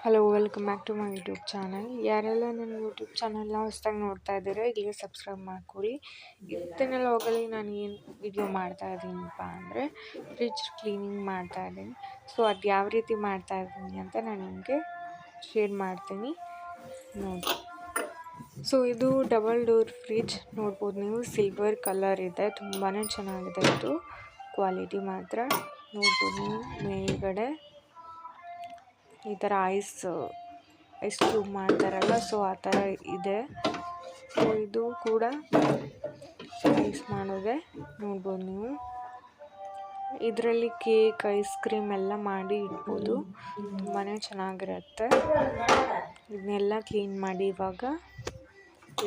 Hello, welcome back to my YouTube channel. ಯಾರೆಲ್ಲ ನನ್ನ YouTube ಚಾನಲ್ನ ಹೊಸ್ದಾಗಿ ನೋಡ್ತಾ ಇದ್ದೀರೋ ಈಗಲೇ ಸಬ್ಸ್ಕ್ರೈಬ್ ಮಾಡ್ಕೊಳ್ಳಿ. ಇವತ್ತಿನ ಲಾಗಲ್ಲಿ ನಾನು ಏನು ವಿಡಿಯೋ ಮಾಡ್ತಾ ಇದ್ದೀನಪ್ಪ ಅಂದರೆ ಫ್ರಿಡ್ಜ್ ಕ್ಲೀನಿಂಗ್ ಮಾಡ್ತಾ ಇದ್ದೀನಿ. ಸೊ ಅದು ಯಾವ ರೀತಿ ಮಾಡ್ತಾ ಇದ್ದೀನಿ ಅಂತ ನಾನು ನಿಮಗೆ ಶೇರ್ ಮಾಡ್ತೀನಿ ನೋಡಿ. ಸೊ ಇದು ಡಬಲ್ ಡೋರ್ ಫ್ರಿಡ್ಜ್ ನೋಡ್ಬೋದು ನೀವು. ಸಿಲ್ವರ್ ಕಲರ್ ಇದೆ, ತುಂಬಾ ಚೆನ್ನಾಗಿದೆ. ಇದು ಕ್ವಾಲಿಟಿ ಮಾತ್ರ ನೋಡ್ಬೋದು ನೀವು. ಮೇಲ್ಗಡೆ ಈ ಥರ ಐಸ್ ಕ್ಯೂಬ್ ಮಾಡ್ತಾರಲ್ಲ, ಸೊ ಆ ಥರ ಇದೆ. ಸೊ ಇದು ಕೂಡ ಐಸ್ ಮಾಡೋದೆ ನೋಡ್ಬೋದು ನೀವು. ಇದರಲ್ಲಿ ಕೇಕ್, ಐಸ್ ಕ್ರೀಮ್ ಎಲ್ಲ ಮಾಡಿ ಇಡ್ಬೋದು, ತುಂಬಾ ಚೆನ್ನಾಗಿರುತ್ತೆ. ಇದನ್ನೆಲ್ಲ ಕ್ಲೀನ್ ಮಾಡಿ ಇವಾಗ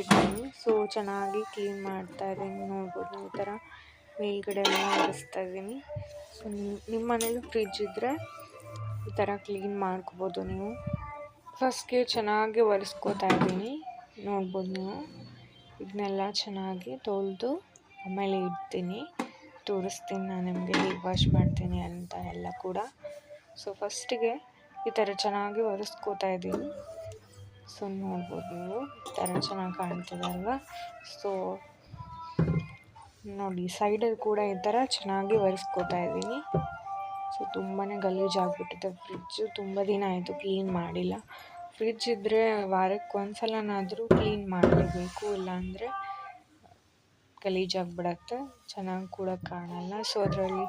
ಇಡ್ತೀನಿ. ಸೊ ಚೆನ್ನಾಗಿ ಕ್ಲೀನ್ ಮಾಡ್ತಾ ಇದ್ದೀನಿ ನೋಡ್ಬೋದು. ಈ ಥರ ಮೇಲ್ಗಡೆ ಎಲ್ಲ ಒರೆಸ್ತಾ ಇದ್ದೀನಿ. ಸೊ ನಿಮ್ಮ ಮನೇಲಿ ಫ್ರಿಡ್ಜ್ ಇದ್ದರೆ ಈ ಥರ ಕ್ಲೀನ್ ಮಾಡ್ಕೋಬೋದು ನೀವು. ಫಸ್ಟ್ಗೆ ಚೆನ್ನಾಗಿ ಒರೆಸ್ಕೋತಾ ಇದ್ದೀನಿ ನೋಡ್ಬೋದು ನೀವು. ಇದನ್ನೆಲ್ಲ ಚೆನ್ನಾಗಿ ತೊಳೆದು ಆಮೇಲೆ ಇಡ್ತೀನಿ, ತೋರಿಸ್ತೀನಿ ನಾನು ನಿಮಗೆ ಹೇಗೆ ವಾಶ್ ಮಾಡ್ತೀನಿ ಅಂತ ಎಲ್ಲ ಕೂಡ. ಸೊ ಫಸ್ಟಿಗೆ ಈ ಥರ ಚೆನ್ನಾಗಿ ಒರೆಸ್ಕೋತಾ ಇದ್ದೀನಿ. ಸೊ ನೋಡ್ಬೋದು ನೀವು, ಈ ಥರ ಚೆನ್ನಾಗಿ ಕಾಣ್ತದೆ ಅಲ್ವಾ. ಸೊ ನೋಡಿ, ಸೈಡಲ್ಲಿ ಕೂಡ ಈ ಥರ ಚೆನ್ನಾಗಿ ಒರೆಸ್ಕೋತಾ ಇದ್ದೀನಿ. ಸೊ ತುಂಬಾ ಗಲೀಜಾಗ್ಬಿಟ್ಟಿದೆ ಫ್ರಿಡ್ಜು. ತುಂಬ ದಿನ ಆಯಿತು ಕ್ಲೀನ್ ಮಾಡಿಲ್ಲ. ಫ್ರಿಡ್ಜ್ ಇದ್ದರೆ ವಾರಕ್ಕೆ ಒಂದ್ಸಲನಾದರೂ ಕ್ಲೀನ್ ಮಾಡಲೇಬೇಕು, ಇಲ್ಲಾಂದರೆ ಗಲೀಜಾಗಿಬಿಡತ್ತೆ, ಚೆನ್ನಾಗಿ ಕೂಡ ಕಾಣಲ್ಲ. ಸೊ ಅದರಲ್ಲಿ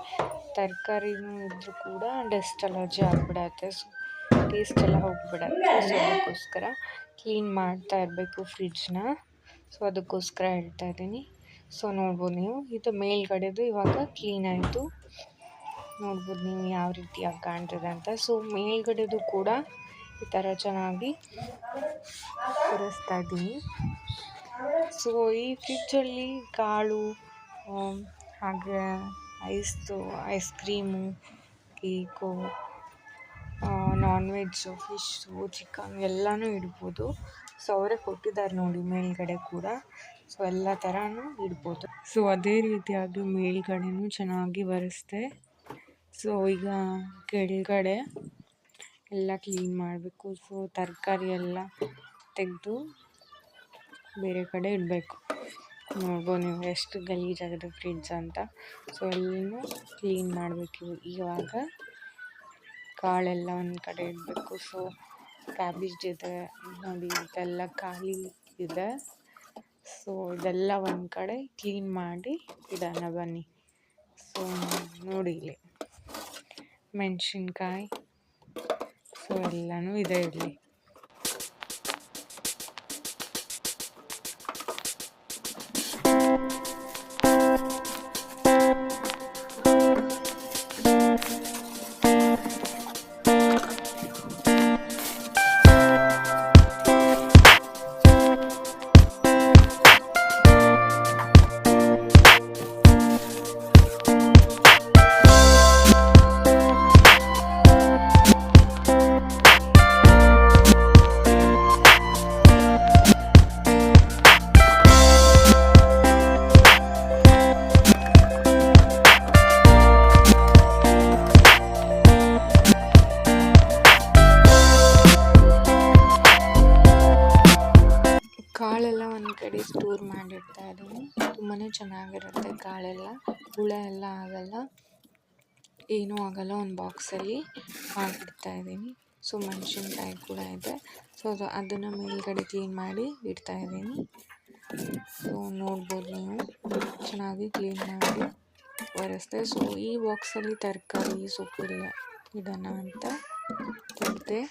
ತರಕಾರಿನೂ ಇದ್ದರೂ ಕೂಡ ಡಸ್ಟ್ ಅಲರ್ಜಿ ಆಗಿಬಿಡತ್ತೆ, ಸೊ ಟೇಸ್ಟ್ ಎಲ್ಲ ಹೋಗಿಬಿಡತ್ತೆ. ಸೊ ಅದಕ್ಕೋಸ್ಕರ ಕ್ಲೀನ್ ಮಾಡ್ತಾ ಇರಬೇಕು ಫ್ರಿಡ್ಜ್ನ. ಸೊ ಅದಕ್ಕೋಸ್ಕರ ಹೇಳ್ತಾ ಇದ್ದೀನಿ. ಸೊ ನೋಡ್ಬೋದು ನೀವು, ಇದು ಮೇಲ್ಗಡೆದು ಇವಾಗ ಕ್ಲೀನ್ ಆಯಿತು. ನೋಡ್ಬೋದು ನೀವು ಯಾವ ರೀತಿಯಾಗಿ ಕಾಣ್ತದೆ ಅಂತ. ಸೊ ಮೇಲ್ಗಡೆದು ಕೂಡ ಈ ಥರ ಚೆನ್ನಾಗಿ ಒರೆಸ್ತಾ ಇದ್ದೀನಿ. ಸೊ ಈ ಫ್ರಿಡ್ಜಲ್ಲಿ ಕಾಳು, ಹಾಗೆ ice cream, cake, non veg, fish, chicken ಎಲ್ಲನೂ ಇಡ್ಬೋದು. ಸೊ ಅವರೇ ಕೊಟ್ಟಿದ್ದಾರೆ ನೋಡಿ ಮೇಲ್ಗಡೆ ಕೂಡ. ಸೊ ಎಲ್ಲ ಥರನೂ ಇಡ್ಬೋದು. ಸೊ ಅದೇ ರೀತಿಯಾಗಿ ಮೇಲ್ಗಡೆನೂ ಚೆನ್ನಾಗಿ ಒರೆಸ್ದೆ. ಸೊ ಈಗ ಕೆಳಗಡೆ ಎಲ್ಲ ಕ್ಲೀನ್ ಮಾಡಬೇಕು. ಸೊ ತರಕಾರಿ ಎಲ್ಲ ತೆಗೆದು ಬೇರೆ ಕಡೆ ಇಡಬೇಕು. ನೋಡ್ಬೋದು ನೀವು ಎಷ್ಟು ಗಲೀಜಾಗಿದೆ ಫ್ರಿಡ್ಜ್ ಅಂತ. ಸೊ ಎಲ್ಲನೂ ಕ್ಲೀನ್ ಮಾಡಬೇಕು. ಇವಾಗ ಕಾಳೆಲ್ಲ ಒಂದು ಕಡೆ ಇಡಬೇಕು. ಸೊ ಕ್ಯಾಬೇಜ್ ಇದೆ ನೋಡಿ, ಇದೆಲ್ಲ ಖಾಲಿ ಇದೆ. ಸೊ ಇದೆಲ್ಲ ಒಂದು ಕಡೆ ಕ್ಲೀನ್ ಮಾಡಿ ಇಡೋಣ ಬನ್ನಿ. ಸೊ ನೋಡಿ, ಇಲ್ಲಿ ಮೆಣಸಿನ್ಕಾಯಿ, ಸೊ ಎಲ್ಲನೂ ಇದೆ ಇಲ್ಲಿ. ಕಾಳೆಲ್ಲ ಒಂದು ಕಡೆ ಸ್ಟೋರ್ ಮಾಡಿಡ್ತಾ ಇದ್ದೀನಿ. ತುಂಬಾ ಚೆನ್ನಾಗಿರುತ್ತೆ ಕಾಳೆಲ್ಲ, ಹುಳ ಎಲ್ಲ ಆಗಲ್ಲ, ಏನೂ ಆಗಲ್ಲ. ಒಂದು ಬಾಕ್ಸಲ್ಲಿ ಹಾಕಿಡ್ತಾ ಇದ್ದೀನಿ. ಸೊ ಮೆಣಸಿನ್ಕಾಯಿ ಕೂಡ ಇದೆ. ಸೊ ಅದನ್ನು ಮೇಲ್ಗಡೆ ಕ್ಲೀನ್ ಮಾಡಿ ಇಡ್ತಾ ಇದ್ದೀನಿ. ಸೊ ನೋಡ್ಬೋದು ನೀವು, ಚೆನ್ನಾಗಿ ಕ್ಲೀನ್ ಮಾಡಿ ಒರೆಸ್ದೆ. ಸೊ ಈ ಬಾಕ್ಸಲ್ಲಿ ತರಕಾರಿ, ಸೊಪ್ಪೆಲ್ಲ ಇಡೋಣ ಅಂತ ತೆಗೆದೆ.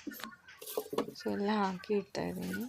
ಸೊ ಎಲ್ಲ ಹಾಕಿ ಇಡ್ತಾ ಇದ್ದೀನಿ.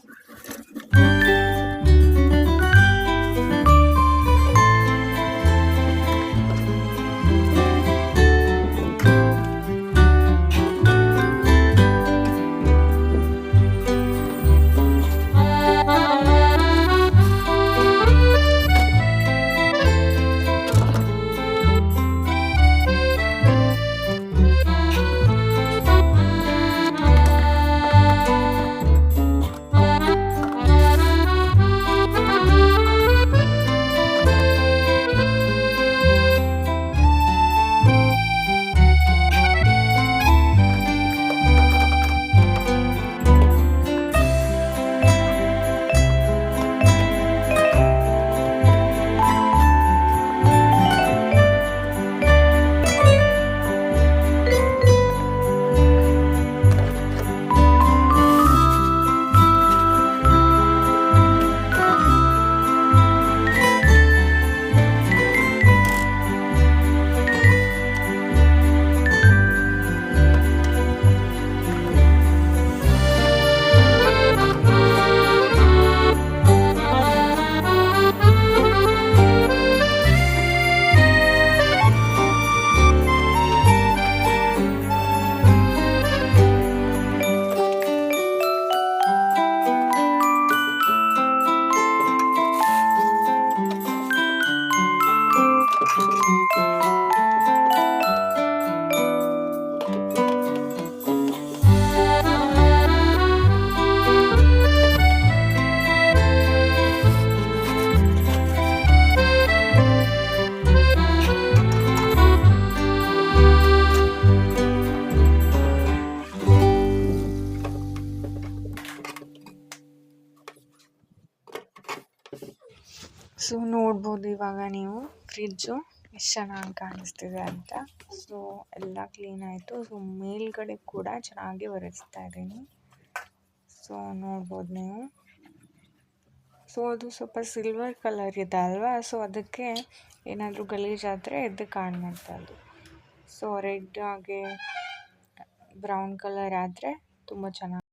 ಸೊ ನೋಡ್ಬೋದು ಇವಾಗ ನೀವು ಫ್ರಿಜ್ಜು ಎಷ್ಟು ಚೆನ್ನಾಗಿ ಕಾಣಿಸ್ತಿದೆ ಅಂತ. ಸೊ ಎಲ್ಲ ಕ್ಲೀನ್ ಆಯಿತು. ಸೊ ಮೇಲ್ಗಡೆ ಕೂಡ ಚೆನ್ನಾಗಿ ಒರೆಸ್ತಾ ಇದ್ದೀನಿ. ಸೊ ನೋಡ್ಬೋದು ನೀವು. ಸೊ ಅದು ಸ್ವಲ್ಪ ಸಿಲ್ವರ್ ಕಲರ್ ಇದೆ ಅಲ್ವಾ, ಸೊ ಅದಕ್ಕೆ ಏನಾದರೂ ಗಲೀಜಾದರೆ ಎದ್ದಕ್ಕೆ ಆನ್ ಮಾಡ್ತಾ ಇದ್ದು. ಸೊ ರೆಡ್ ಹಾಗೆ ಬ್ರೌನ್ ಕಲರ್ ಆದರೆ ತುಂಬ ಚೆನ್ನಾಗಿ